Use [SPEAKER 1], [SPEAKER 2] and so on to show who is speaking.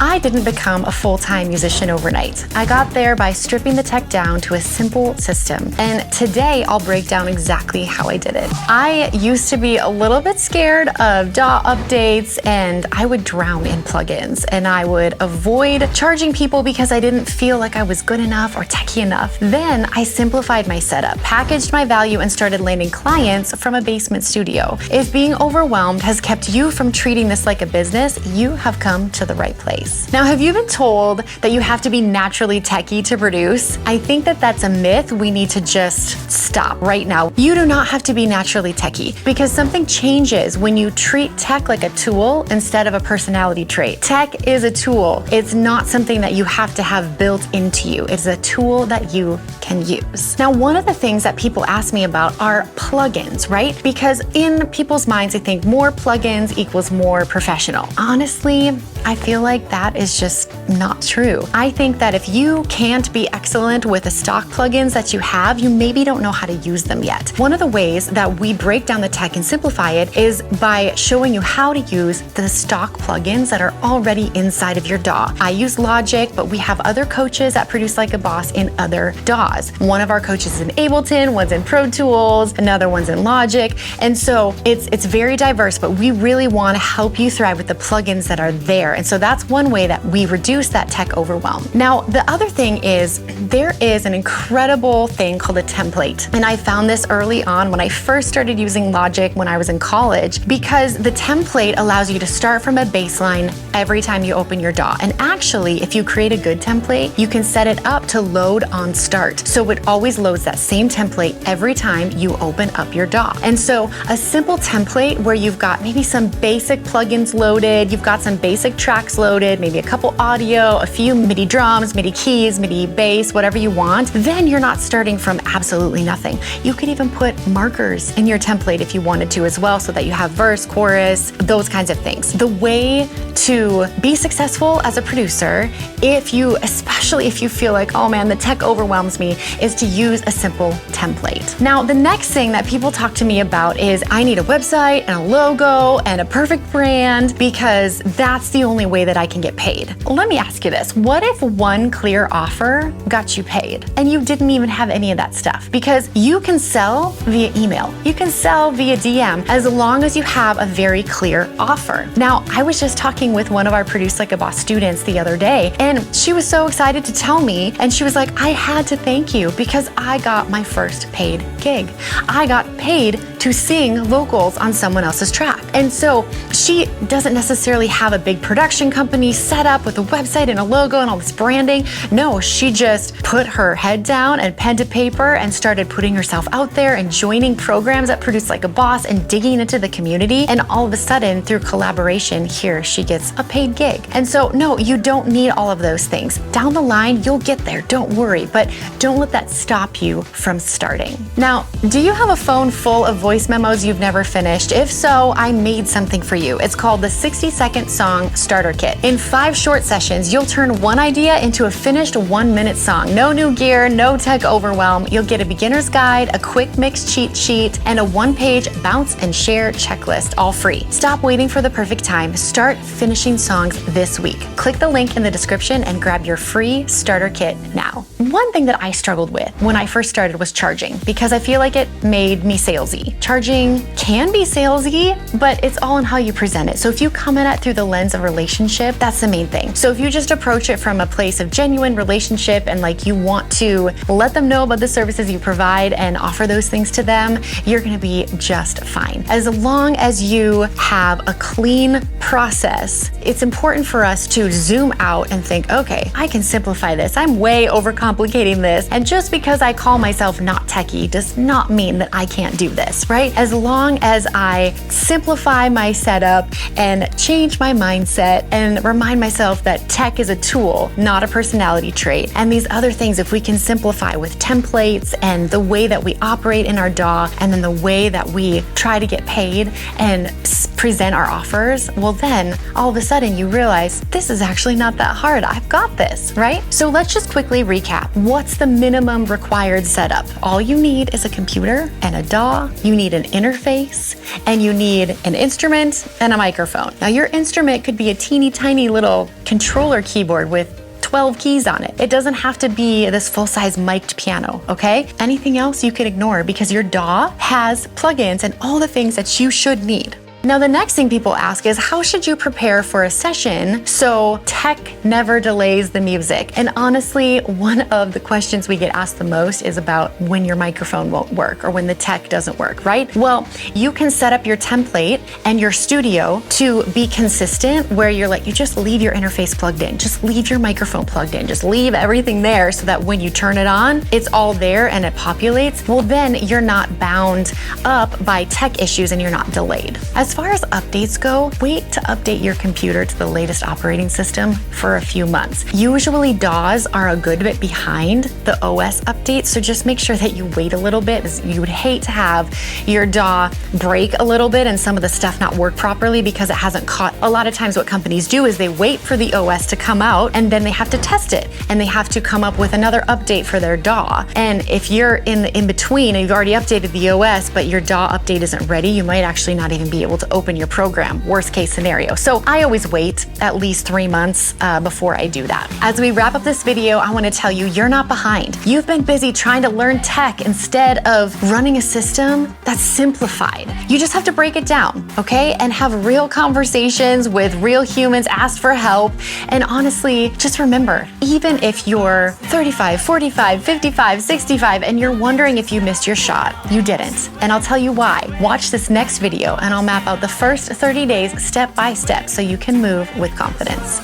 [SPEAKER 1] I didn't become a full-time musician overnight. I got there by stripping the tech down to a simple system. And today I'll break down exactly how I did it. I used to be a little bit scared of DAW updates, and I would drown in plugins, and I would avoid charging people because I didn't feel like I was good enough or techie enough. Then I simplified my setup, packaged my value, and started landing clients from a basement studio. If being overwhelmed has kept you from treating this like a business, you have come to the right place. Now, have you been told that you have to be naturally techie to produce? I think that that's a myth we need to just stop right now. You do not have to be naturally techie, because something changes when you treat tech like a tool instead of a personality trait. Tech is a tool. It's not something that you have to have built into you. It's a tool that you can use. Now, one of the things that people ask me about are plugins, right? Because in people's minds, I think more plugins equals more professional. Honestly, I feel like that is just not true. I think that if you can't be excellent with the stock plugins that you have, you maybe don't know how to use them yet. One of the ways that we break down the tech and simplify it is by showing you how to use the stock plugins that are already inside of your DAW. I use Logic, but we have other coaches that produce like a boss in other DAWs. One of our coaches is in Ableton, one's in Pro Tools, another one's in Logic. And so it's very diverse, but we really want to help you thrive with the plugins that are there. And so that's one way that we reduce that tech overwhelm. Now, the other thing is there is an incredible thing called a template. And I found this early on when I first started using Logic when I was in college, because the template allows you to start from a baseline every time you open your DAW. And actually, if you create a good template, you can set it up to load on start. So it always loads that same template every time you open up your DAW. And so a simple template where you've got maybe some basic plugins loaded, you've got some basic tracks loaded, maybe a couple audio, a few MIDI drums, MIDI keys, MIDI bass, whatever you want, then you're not starting from absolutely nothing. You could even put markers in your template if you wanted to as well, so that you have verse, chorus, those kinds of things. The way to be successful as a producer, especially if you feel like, oh man, the tech overwhelms me, is to use a simple template. Now, the next thing that people talk to me about is I need a website and a logo and a perfect brand because that's the only way that I can get paid. Let me ask you this. What if one clear offer got you paid and you didn't even have any of that stuff? Because you can sell via email, you can sell via DM, as long as you have a very clear offer. Now, I was just talking with one of our Produce Like a Boss students the other day, and she was so excited to tell me, and she was like, I had to thank you because I got my first paid gig. I got paid to sing vocals on someone else's track. And so she doesn't necessarily have a big production company set up with a website and a logo and all this branding. No, she just put her head down and pen to paper and started putting herself out there and joining programs that Produce Like a Boss and digging into the community. And all of a sudden, through collaboration, here she gets a paid gig. And so, no, you don't need all of those things. Down the line, you'll get there, don't worry, but don't let that stop you from starting. Now, do you have a phone full of voice memos you've never finished? If so, I made something for you. It's called the 60-second song starter kit. In 5 short sessions, you'll turn one idea into a finished 1-minute song. No new gear, no tech overwhelm. You'll get a beginner's guide, a quick mix cheat sheet, and a 1-page bounce and share checklist, all free. Stop waiting for the perfect time. Start finishing songs this week. Click the link in the description and grab your free starter kit now. One thing that I struggled with when I first started was charging, because I feel like it made me salesy. Charging can be salesy, but it's all in how you present it. So if you come at it through the lens of relationship, that's the main thing. So if you just approach it from a place of genuine relationship and like you want to let them know about the services you provide and offer those things to them, you're gonna be just fine. As long as you have a clean process, it's important for us to zoom out and think, okay, I can simplify this. I'm way overcomplicating this. And just because I call myself not techie does not mean that I can't do this, right? As long as I simplify my setup and change my mindset and remind myself that tech is a tool, not a personality trait. And these other things, if we can simplify with templates and the way that we operate in our DAW, and then the way that we try to get paid and present our offers, well then all of a sudden you realize this is actually not that hard. I've got this, right? So let's just quickly recap. What's the minimum required setup? All you need is a computer and a DAW. You need an interface and you need an instrument and a microphone. Now your instrument could be a teeny tiny little controller keyboard with 12 keys on it. It doesn't have to be this full-size mic'd piano, okay? Anything else you could ignore because your DAW has plugins and all the things that you should need. Now, the next thing people ask is, how should you prepare for a session so tech never delays the music? And honestly, one of the questions we get asked the most is about when your microphone won't work or when the tech doesn't work, right? Well, you can set up your template and your studio to be consistent where you're like, you just leave your interface plugged in, just leave your microphone plugged in, just leave everything there so that when you turn it on, it's all there and it populates. Well, then you're not bound up by tech issues and you're not delayed. As far as updates go, wait to update your computer to the latest operating system for a few months. Usually DAWs are a good bit behind the OS updates, so just make sure that you wait a little bit. You would hate to have your DAW break a little bit and some of the stuff not work properly because it hasn't caught. A lot of times what companies do is they wait for the OS to come out and then they have to test it and they have to come up with another update for their DAW. And if you're in between and you've already updated the OS but your DAW update isn't ready, you might actually not even be able to open your program, worst case scenario. So I always wait at least 3 months before I do that. As we wrap up this video, I want to tell you, you're not behind. You've been busy trying to learn tech instead of running a system that's simplified. You just have to break it down, okay? And have real conversations with real humans, ask for help. And honestly, just remember, even if you're 35, 45, 55, 65, and you're wondering if you missed your shot, you didn't. And I'll tell you why. Watch this next video and I'll map out the first 30 days step by step so you can move with confidence.